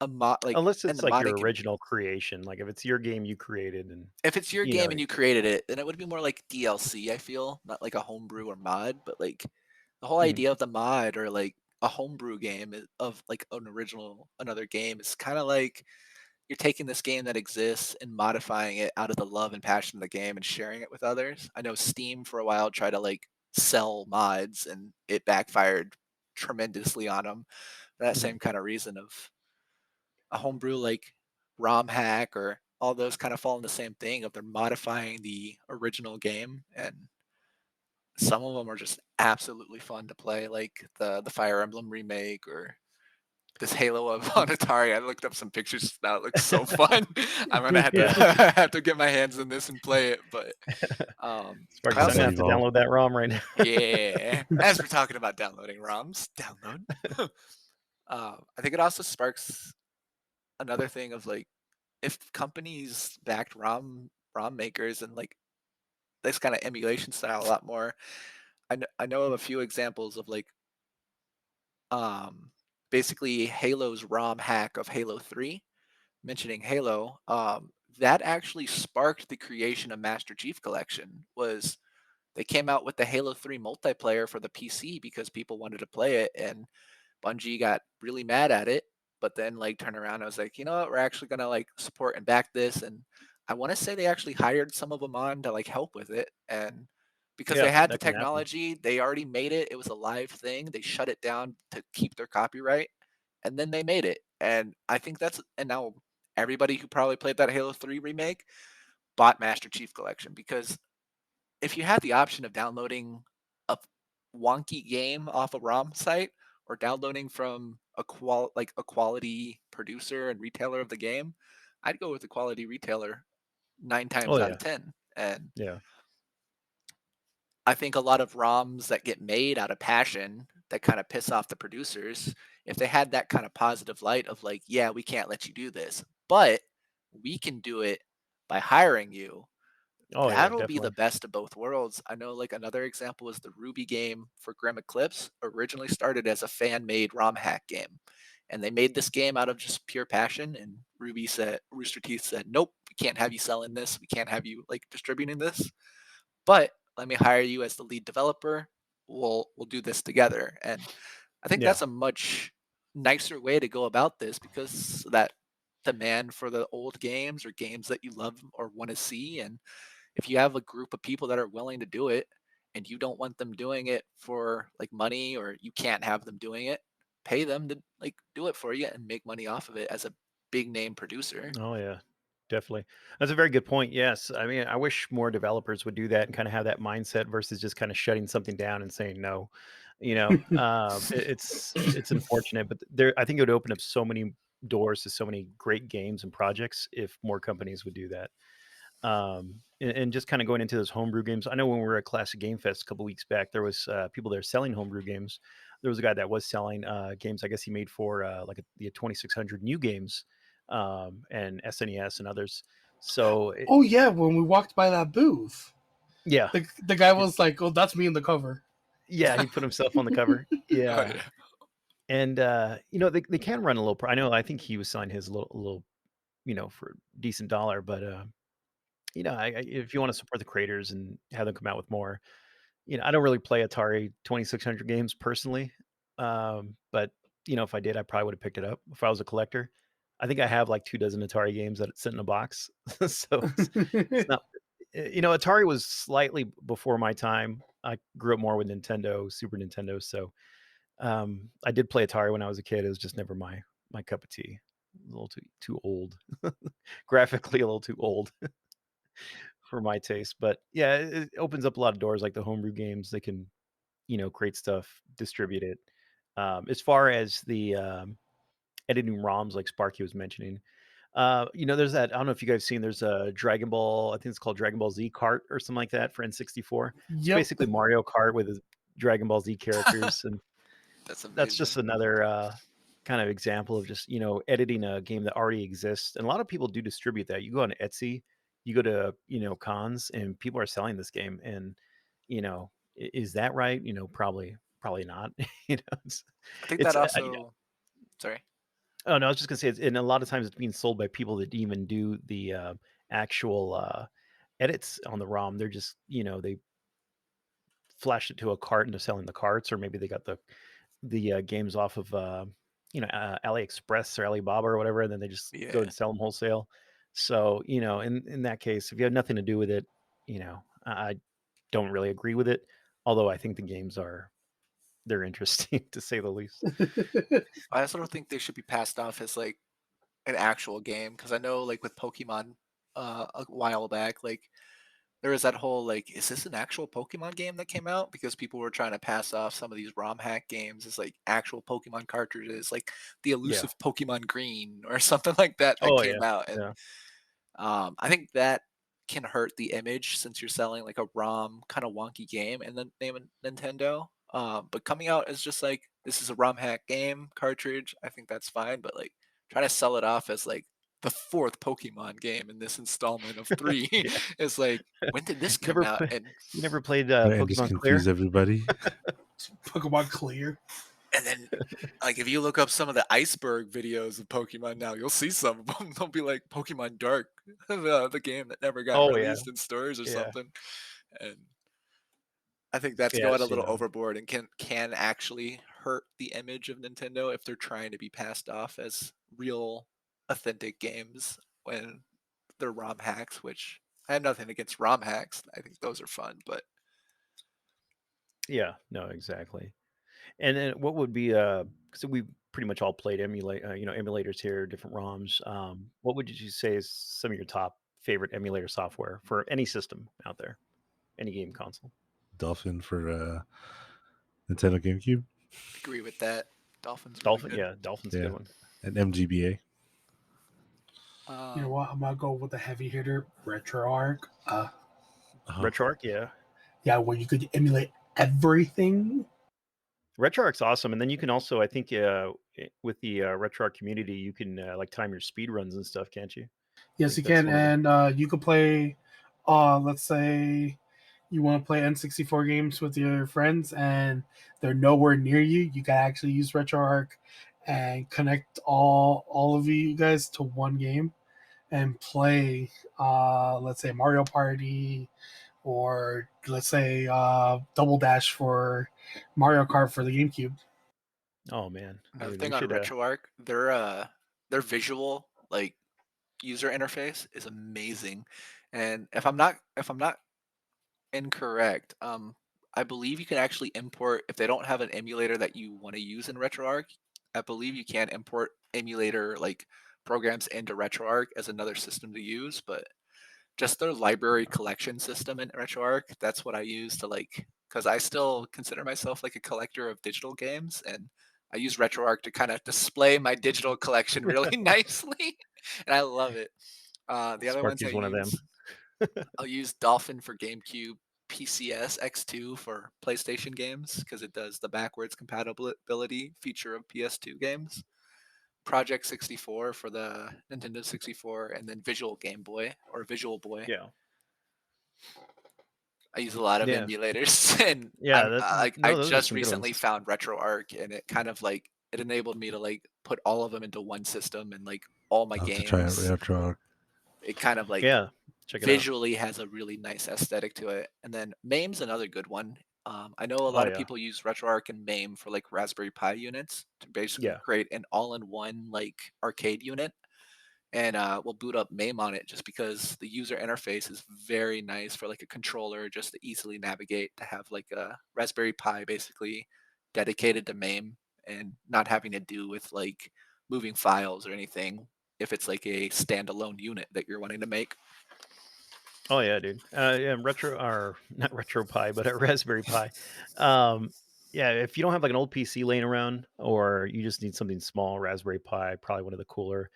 a mod like Unless in it's the like modding your original creation, like if it's your game you created and if it's your you know, game and you created it, then it would be more like DLC, I feel, not like a homebrew or mod, but like the whole mhm. idea of the mod or like a homebrew game of like an original another game is kind of like you're taking this game that exists and modifying it out of the love and passion of the game and sharing it with others. I know Steam for a while tried to like sell mods and it backfired tremendously on them for that Mhm. same kind of reason of a homebrew like ROM hack or all those kind of fall in the same thing of they're modifying the original game, and some of them are just absolutely fun to play, like the Fire Emblem remake or this Halo of on Atari. I looked up some pictures now. It looks so fun. I'm gonna Me have to Yeah. too. have to get my hands in this and play it. But I Sparky, so I'm Does gonna it also have to evolve? download that ROM right now. yeah. As we're talking about downloading ROMs, download. I think it also sparks another thing of like if companies backed ROM makers and like this kind of emulation style a lot more. I know of a few examples of like um basically Halo's ROM hack of Halo 3. Mentioning Halo, that actually sparked the creation of Master Chief Collection. Was they came out with the Halo 3 multiplayer for the PC because people wanted to play it, and Bungie got really mad at it, but then like turned around and was like, you know what, we're actually gonna like support and back this. And I want to say they actually hired some of them on to like help with it. And because Yeah, they had the that can happen. technology, they already made it. It was a live thing. They shut it down to keep their copyright, and then they made it. And I think that's and now everybody who probably played that Halo 3 remake bought Master Chief Collection because if you had the option of downloading a wonky game off a ROM site or downloading from a quality producer and retailer of the game, I'd go with the quality retailer 9 Oh, times out of yeah. 10. And Yeah. I think a lot of ROMs that get made out of passion that kind of piss off the producers, if they had that kind of positive light of like, yeah, we can't let you do this, but we can do it by hiring you, Oh, yeah, that'll be the definitely. best of both worlds. I know like another example was the Ruby game for Grim Eclipse originally started as a fan-made ROM hack game. And they made this game out of just pure passion, and Ruby said Rooster Teeth said, "Nope, we can't have you selling this. We can't have you like distributing this. But let me hire you as the lead developer. We'll do this together." And I think Yeah. that's a much nicer way to go about this because that demand for the old games or games that you love or want to see, and if you have a group of people that are willing to do it and you don't want them doing it for like money or you can't have them doing it, pay them to like do it for you and make money off of it as a big name producer. Oh, yeah. definitely. That's a very good point. Yes, I mean, I wish more developers would do that and kind of have that mindset versus just kind of shutting something down and saying no. It's unfortunate, but there, I think it would open up so many doors to so many great games and projects if more companies would do that. And just kind of going into those homebrew games. I know when we were at Classic Game Fest a couple weeks back, there was people there selling homebrew games. There was a guy that was selling games. I guess he made for the 2600 new games and SNES and others. So Oh yeah, when we walked by that booth, yeah, the guy y- was like, "Oh, that's me in the cover." yeah, he put himself on the cover. Oh Yeah, yeah. and they can run a little. I know. I think he was selling his a little for a decent dollar, but if you want to support the creators and have them come out with more. I don't really play Atari 2600 games personally, but if I did, I probably would have picked it up if I was a collector. I think I have like 2 dozen Atari games that sit in a box, so it's not. Atari was slightly before my time. I grew up more with Nintendo, Super Nintendo, so I did play Atari when I was a kid. It was just never my cup of tea. A little too old, graphically a little too old for my taste. But yeah, it opens up a lot of doors, like the homebrew games. They can create stuff, distribute it. As far as the editing ROMs, like Sparky was mentioning, there's that. I don't know if you guys seen. There's a Dragon Ball. I think it's called Dragon Ball Z Kart or something like that for N64. It's Yep. basically Mario Kart with his Dragon Ball Z characters, and That's that's just amazing. another kind of example of just editing a game that already exists. And a lot of people do distribute that. You go on Etsy, you go to cons, and people are selling this game. And is that right? Probably not. It's, I think it's that also. Sorry. oh no, I was just gonna say, and a lot of times it's being sold by people that even do the actual edits on the ROM. They're just they flash it to a cart and they're selling the carts, or maybe they got the games off of AliExpress or Alibaba or whatever, and then they just go Yeah. and sell them wholesale. So in that case, if you have nothing to do with it, I don't really agree with it. Although I think the games they're interesting to say the least. I also don't think they should be passed off as like an actual game because I know like with Pokemon a while back, like there was that whole like, is this an actual Pokemon game that came out? Because people were trying to pass off some of these ROM hack games as like actual Pokemon cartridges, like the Yeah. elusive Pokemon Green or something like that Oh came yeah. out. And Yeah. I think that can hurt the image since you're selling like a ROM kind of wonky game and then name it Nintendo. But coming out as just like this is a ROM hack game cartridge, I think that's fine. But like trying to sell it off as like the fourth Pokemon game in this installment of three Yeah. is like, when did this You come never out? play, And you never played Right, and just Pokemon Clear? confuse everybody. Pokemon Clear. then like if you look up some of the iceberg videos of Pokemon now, you'll see some of them. They'll be like Pokemon Dark, the game that never got Oh yeah. released in stores or Yeah. something. And I think that's going a Yes. little overboard and can actually hurt the image of Nintendo if they're trying to be passed off as real, authentic games when they're ROM hacks. Which I have nothing against ROM hacks. I think those are fun, but Yeah. No. Exactly. And then what would be so we pretty much all played emulators here, different ROMs. What would you say is some of your top favorite emulator software for any system out there, any game console? Dolphin for Nintendo GameCube. agree with that. Dolphin's really Dolphin, good. yeah, Dolphin's a good Yeah, one. and MGBA. You know Um, what? I'm gonna go with the heavy hitter, RetroArch. Uh-huh. RetroArch, yeah. Yeah, where you could emulate everything. RetroArch's awesome, and then you can also, I think, with the RetroArch community, you can like time your speed runs and stuff, can't you? I Yes, think you that's can, one of the. and you could play. Let's say you want to play N64 games with your friends, and they're nowhere near you. You can actually use RetroArch and connect all of you guys to one game and play. Let's say Mario Party, or let's say Double Dash for Mario Kart for the GameCube. Oh man, another dude, we thing on should. RetroArch, their visual like user interface is amazing. And if I'm not incorrect, I believe you can actually import if they don't have an emulator that you want to use in RetroArch. I believe you can import emulator like programs into RetroArch as another system to use, but just their library collection system in RetroArch, that's what I use to like, because I still consider myself like a collector of digital games, and I use RetroArch to kind of display my digital collection really nicely, and I love it. The other ones Sparky's one of them. I'll use Dolphin for GameCube, PCS X2 for PlayStation games because it does the backwards compatibility feature of PS2 games. Project 64 for the Nintendo 64, and then Visual Game Boy or Visual Boy. Yeah. I use a lot of Yeah. emulators, and Yeah, I'm like I those are just some good recently ones. found RetroArch, and it kind of like it enabled me to like put all of them into one system and like all my I'll have to try out games. RetroArch. It kind of like Yeah, check it out. visually has a really nice aesthetic to it. And then MAME's another good one. I know a Oh, lot of yeah. people use RetroArch and MAME for like Raspberry Pi units to basically Yeah. create an all-in-one like arcade unit. And we'll boot up MAME on it just because the user interface is very nice for like a controller just to easily navigate, to have like a Raspberry Pi basically dedicated to MAME and not having to do with like moving files or anything if it's like a standalone unit that you're wanting to make. Oh, yeah, dude. Yeah, not Retro Pi, but a Raspberry Pi. Yeah, if you don't have, like, an old PC laying around or you just need something small, Raspberry Pi, probably one of the cooler,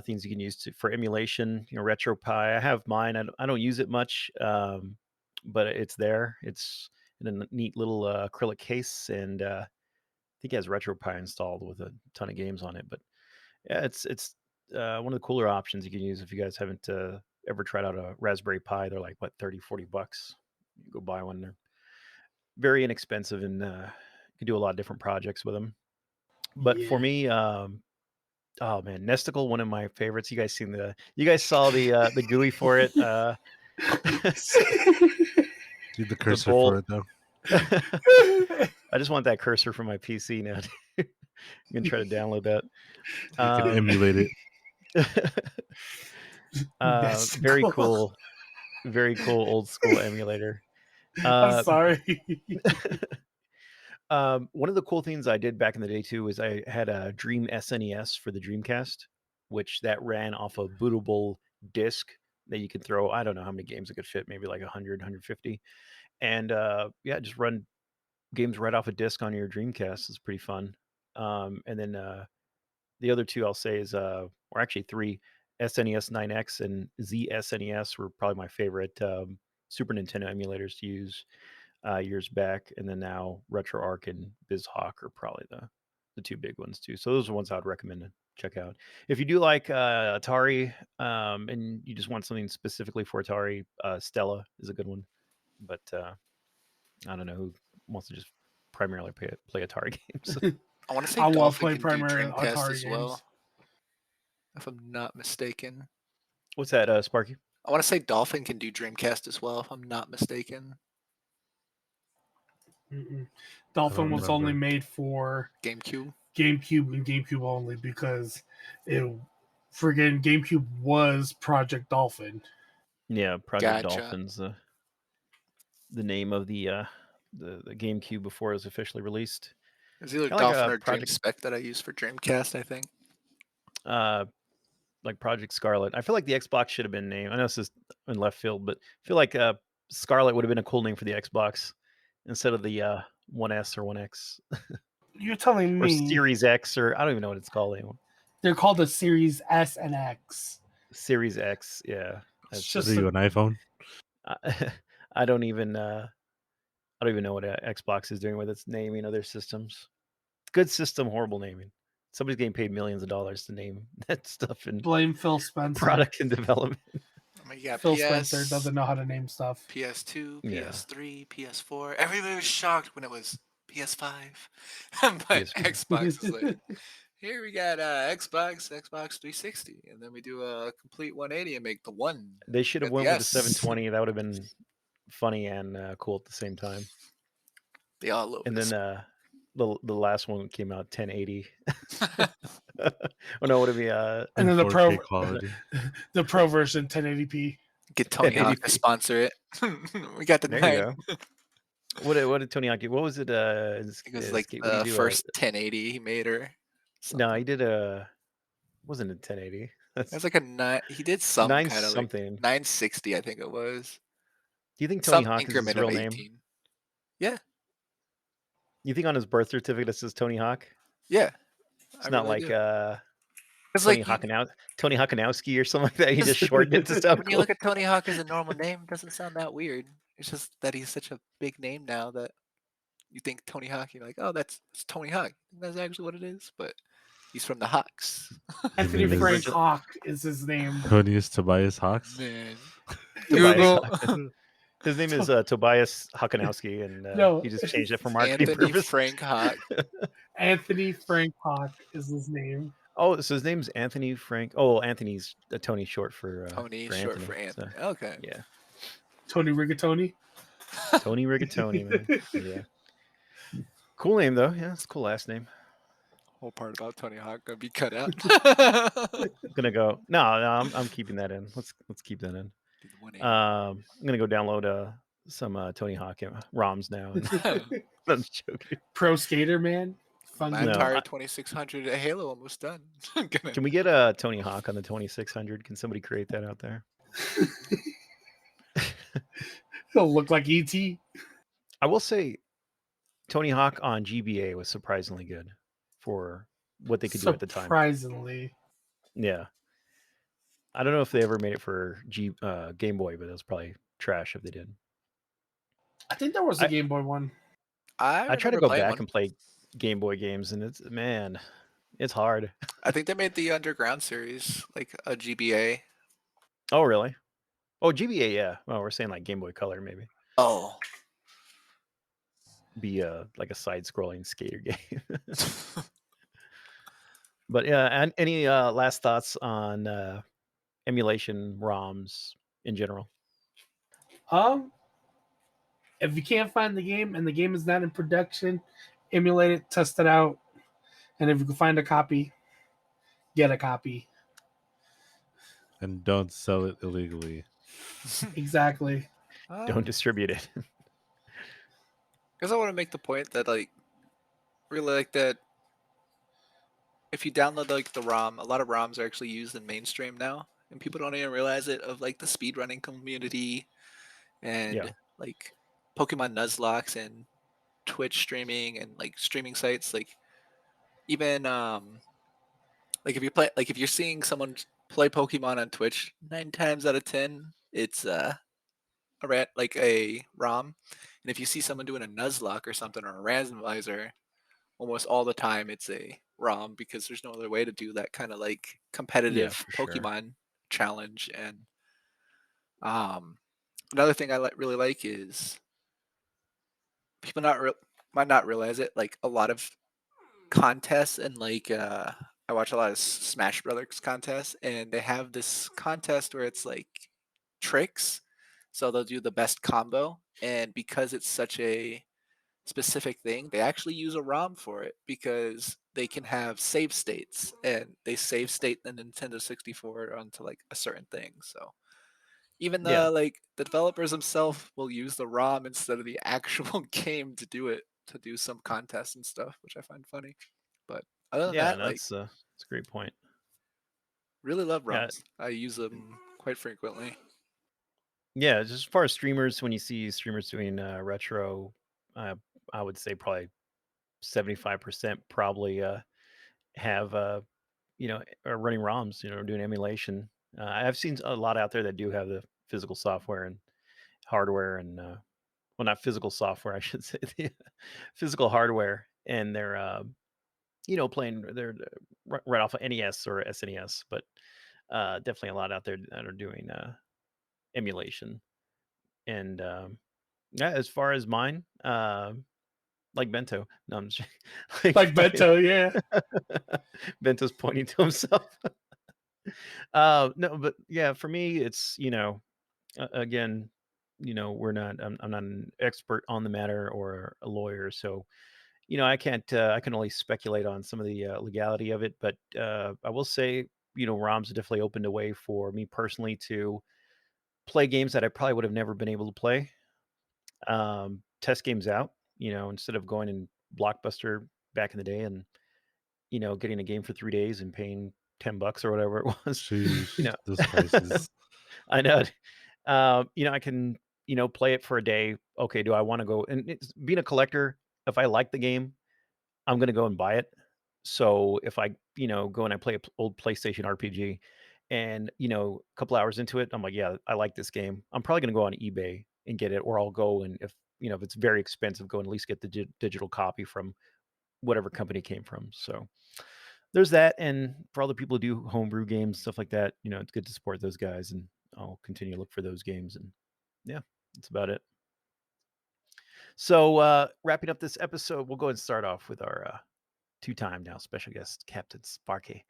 things you can use for emulation, Retro Pi. I have mine. I don't use it much, but it's there. It's in a neat little, acrylic case, and, I think it has Retro Pi installed with a ton of games on it, but yeah, it's one of the cooler options you can use if you guys haven't ever tried out a Raspberry Pi. They're like what, 30-40 bucks. You go buy one. They're very inexpensive, and you can do a lot of different projects with them. But for Yeah. me, oh man, Nesticle, one of my favorites. You guys saw the GUI for it. Need the The cursor bolt. for it though. I just want that cursor for my PC now. I'm gonna try to download that. You can emulate it. Very Nesticle. cool. Very cool old school emulator. I'm sorry. One of the cool things I did back in the day too is I had a Dream SNES for the Dreamcast, which that ran off a bootable disk that you could throw. I don't know how many games it could fit, maybe like 100, 150. And yeah, just run games right off a disk on your Dreamcast. Is pretty fun. And then the other two I'll say is, or actually three, SNES 9X and ZSNES were probably my favorite Super Nintendo emulators to use years back, and then now RetroArch and BizHawk are probably the two big ones too. So those are ones I would recommend to check out. If you do like Atari, and you just want something specifically for Atari, Stella is a good one. But I don't know who wants to just primarily play Atari games. I want to say I want to Dolphin play can do primary Dreamcast Atari as games. well, if I'm not mistaken. What's that, Sparky? I want to say Dolphin can do Dreamcast as well, if I'm not mistaken. Dolphin don't was only remember. made for GameCube. GameCube and GameCube only because friggin' GameCube was Project Dolphin. Yeah, Project Gotcha. Dolphin's the name of the GameCube before it was officially released. It's either Kinda like Dolphin a or Dream Project Spec that I use for Dreamcast, I think. like Project Scarlet. I feel like the Xbox should have been named. I know this is in left field, but I feel like Scarlet would have been a cool name for the Xbox instead of the 1S or 1X You're telling or me Series X, or I don't even know what it's called anymore. they're called the Series S and X. Series X, yeah. It's That's just What are you, an iPhone? I don't even know what Xbox is doing with its naming of their systems. Good system, horrible naming. Somebody's getting paid millions of dollars to name that stuff in blame Phil Spencer. product and development. I mean, yeah, Phil PS, Spencer doesn't know how to name stuff. PS2, Yeah. PS3, PS4. Everybody was shocked when it was PS5. But PS4. Xbox was like, here we got Xbox 360, and then we do a complete 180 and make the one. They should have Got went the with the S. 720. That would have been funny and cool at the same time. They all love And this. then the last one came out 1080. Oh no, would it be And then the 4K pro quality. the pro version 1080p. Get Tony Hawk 1080p. to sponsor it. We got the There 9. you go. What did Tony Hawk do? What was it? It was like what did he the do? first 1080 he made, or No, something. he did a Wasn't it 1080? It That's was like a nine. He did some nine kind of like something. 960, I think it was. Do you think Tony Some Hawk is his increment of real name? 18. Yeah, You think on his birth certificate it says Tony Hawk? yeah, I It's not really like do. Because Tony like you, Hawkinow Tony Hawkinowski or something like that. You because just shorten it to sound when you cool. look at Tony Hawk as a normal name, it doesn't sound that weird. It's just that he's such a big name now that you think Tony Hawk, you're like, oh, that's Tony Hawk. That's actually what it is, but he's from the Hawks. His Anthony I name think Frank is original Hawk is his name. Tony's Tobias Hawks. Man, Tobias Google Hawk. His name is Tobias Hawkinowski, and he No, just changed it for marketing Anthony purpose. Frank Hawk. Anthony Frank Hawk is his name. Oh, so his name's Anthony Frank. Oh, well, Anthony's Tony short Tony, for short for Anthony. So Anthony. Okay. yeah, Tony Rigatoni. Tony Rigatoni, man. Yeah, cool name though. Yeah, it's a cool last name. Whole part about Tony Hawk gonna be cut out. I'm gonna go. No, I'm keeping that in. Let's keep that in. Be the 180. I'm gonna go download some Tony Hawk ROMs now. And I'm joking. Pro Skater Man. Fun My game. No, Atari 2600 at Halo almost done. Gonna- can we get Tony Hawk on the 2600? Can somebody create that out there? He'll look like ET. I will say Tony Hawk on GBA was surprisingly good for what they could do at the time. Surprisingly. Yeah. I don't know if they ever made it for Game Boy, but it was probably trash if they did. I think there was a I- Game Boy one. I try to remember go playing back one. and play Game Boy games, and it's hard. I think they made the Underground series like a GBA. Oh, really? Oh, GBA, yeah. Well, we're saying like Game Boy Color, maybe. Oh. Be like a side-scrolling skater game. But yeah, and any last thoughts on emulation ROMs in general? If you can't find the game and the game is not in production, emulate it, test it out, and if you can find a copy, get a copy. And don't sell it illegally. Exactly. Don't distribute it. Because I want to make the point that like really like that if you download like the ROM, a lot of ROMs are actually used in mainstream now, and people don't even realize it. Of like the speedrunning community and Yeah. like Pokemon Nuzlocke and Twitch streaming and like streaming sites. Like even like if you're seeing someone play Pokemon on Twitch, 9 times out of 10 it's like a ROM, and if you see someone doing a Nuzlocke or something or a randomizer, almost all the time it's a ROM because there's no other way to do that kind of like competitive for sure. Pokemon challenge. And another thing I really like is people might not realize it. Like a lot of contests and like I watch a lot of Smash Brothers contests, and they have this contest where it's like tricks. So they'll do the best combo, and because it's such a specific thing, they actually use a ROM for it because they can have save states, and they save state the Nintendo 64 onto like a certain thing. So even Yeah. the developers themselves will use the ROM instead of the actual game to do it, to do some contests and stuff, which I find funny. But other than Yeah, that, like that's a great point. really love Yeah. ROMs. I use them quite frequently. Yeah, just as far as streamers, when you see streamers doing retro, I would say probably 75% probably have are running ROMs, doing emulation. I've seen a lot out there that do have the physical software and hardware, and well, not physical software, I should say, the physical hardware, and they're playing they're right off of NES or SNES, but definitely a lot out there that are doing emulation. And yeah, as far as mine, like Bento. No, I'm just Like Bento, yeah. Bento's pointing to himself. No, but yeah, for me, it's again, we're not. I'm not an expert on the matter or a lawyer, so I can't. I can only speculate on some of the legality of it. But I will say, ROMs have definitely opened a way for me personally to play games that I probably would have never been able to play. Test games out, instead of going in Blockbuster back in the day and getting a game for 3 days and paying $10 or whatever it was. Sheesh, those prices. I know. I can, play it for a day. Okay, do I want to go? And being a collector, if I like the game, I'm gonna go and buy it. So if I, go and I play a old PlayStation RPG, and a couple hours into it, I'm like, yeah, I like this game. I'm probably gonna go on eBay and get it, or I'll go and if it's very expensive, go and at least get the digital copy from whatever company it came from. So there's that. And for all the people who do homebrew games, stuff like that, it's good to support those guys, and I'll continue to look for those games. And yeah, that's about it. So wrapping up this episode, we'll go and start off with our two-time now special guest, Captain Sparky.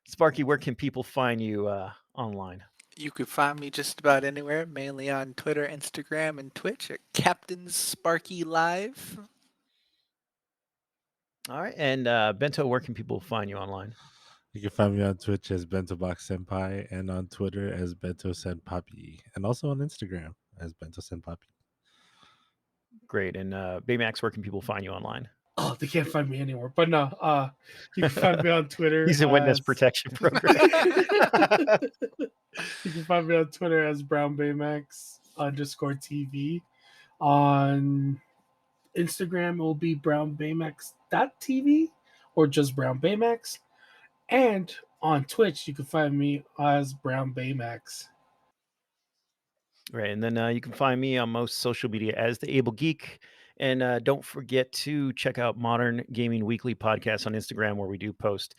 Sparky, where can people find you online? You could find me just about anywhere, mainly on Twitter, Instagram, and Twitch at Captain Sparky Live. All right. And Bento, where can people find you online? You can find me on Twitch as BentoBox Senpai and on Twitter as Bento Senpapi, and also on Instagram as Bento Senpapi. Great. And Baymax, where can people find you online? Oh, they can't find me anywhere. But no, you can find me on Twitter. He's a witness protection program. You can find me on Twitter as BrownBaymax_TV. On Instagram, it will be BrownBaymax.tv or just BrownBaymax. And on Twitch, you can find me as BrownBaymax. Right. And then you can find me on most social media as the Able Geek. And don't forget to check out Modern Gaming Weekly podcast on Instagram, where we do post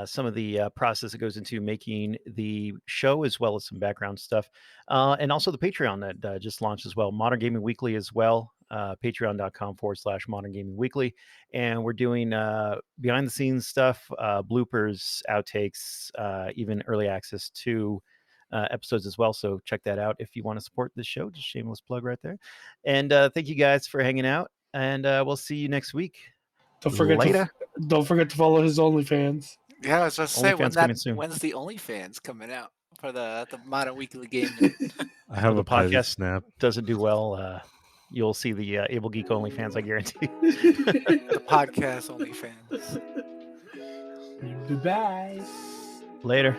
some of the process that goes into making the show, as well as some background stuff. And also the Patreon that just launched as well. Modern Gaming Weekly as well. Patreon.com/Modern Gaming Weekly. And we're doing behind the scenes stuff, bloopers, outtakes, even early access to episodes as well. So check that out if you want to support this show. Just shameless plug right there. And thank you guys for hanging out. And we'll see you next week. Don't forget to follow his OnlyFans. Yeah, I was just saying, coming soon. when's the OnlyFans coming out for the Modern Weekly Gaming? I have the a private podcast snap. Doesn't do well. You'll see the Able Geek OnlyFans, I guarantee. The podcast OnlyFans. Bye. Later.